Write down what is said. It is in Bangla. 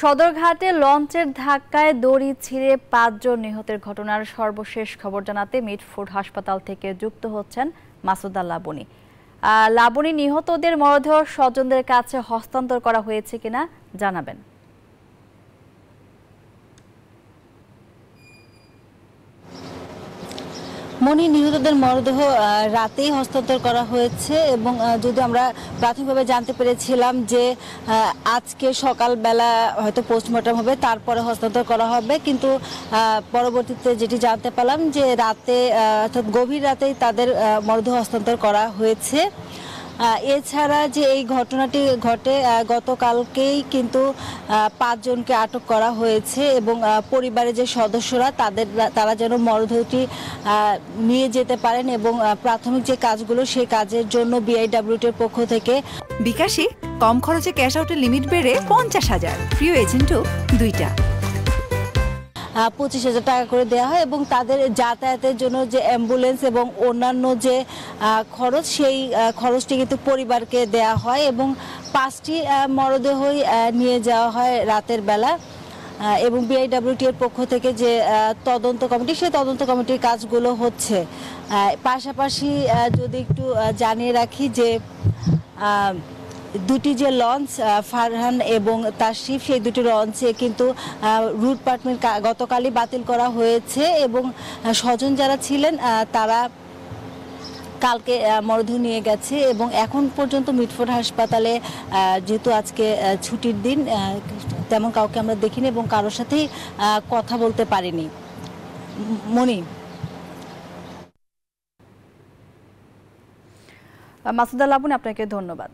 সদরঘাটে লঞ্চের ধাক্কায় দড়ি ছিঁড়ে ৫ জন নিহতের ঘটনার সর্বশেষ খবর জানাতে মিটফোর্ড হাসপাতাল থেকে যুক্ত হচ্ছেন মাসুদা লাবনী। লাবনী, নিহতদের মরদেহ স্বজনদের কাছে হস্তান্তর করা হয়েছে কিনা জানাবেন। মনি, নিহতদের মরদেহ রাতেই হস্তান্তর করা হয়েছে এবং যদি আমরা প্রাথমিকভাবে জানতে পেরেছিলাম যে আজকে সকালবেলা হয়তো পোস্টমর্টম হবে, তারপরে হস্তান্তর করা হবে, কিন্তু পরবর্তীতে যেটি জানতে পারলাম যে রাতে অর্থাৎ গভীর রাতেই তাদের মরদেহ হস্তান্তর করা হয়েছে। এছাড়া যে এই ঘটনাটি ঘটে গতকালকেই কিন্তু ৫ জনকে আটক করা হয়েছে এবং পরিবারের যে সদস্যরা তারা যেন মরদেহটি নিয়ে যেতে পারেন এবং প্রাথমিক যে কাজগুলো সেই কাজের জন্য বিআইডব্লিউটির পক্ষ থেকে বিকাশে কম খরচে ক্যাশ আউটের লিমিট বেড়ে ৫০,০০০, প্রিয় এজেন্টও ২টা। ২৫,০০০ টাকা করে দেওয়া হয় এবং তাদের যাতায়াতের জন্য যে অ্যাম্বুলেন্স এবং অন্যান্য যে খরচ, সেই খরচটি কিন্তু পরিবারকে দেওয়া হয় এবং ৫টি মরদেহই নিয়ে যাওয়া হয় রাতের বেলা। এবং বিআইডব্লিউটি এর পক্ষ থেকে যে তদন্ত কমিটি, সেই তদন্ত কমিটির কাজগুলো হচ্ছে। পাশাপাশি যদি একটু জানিয়ে রাখি যে দুটি যে লঞ্চ ফারহান এবং তাশরিফ, সেই দুটি লঞ্চে কিন্তু রুট পারমিট গতকালই বাতিল করা হয়েছে এবং স্বজন যারা ছিলেন তারা কালকে মরদেহ নিয়ে গেছে এবং এখন পর্যন্ত মিটফোর্ড হাসপাতালে যেহেতু আজকে ছুটির দিন, তেমন কাউকে আমরা দেখিনি এবং কারোর সাথেই কথা বলতে পারিনি। মনি, মাসুদা লাবনী, আপনাকে ধন্যবাদ।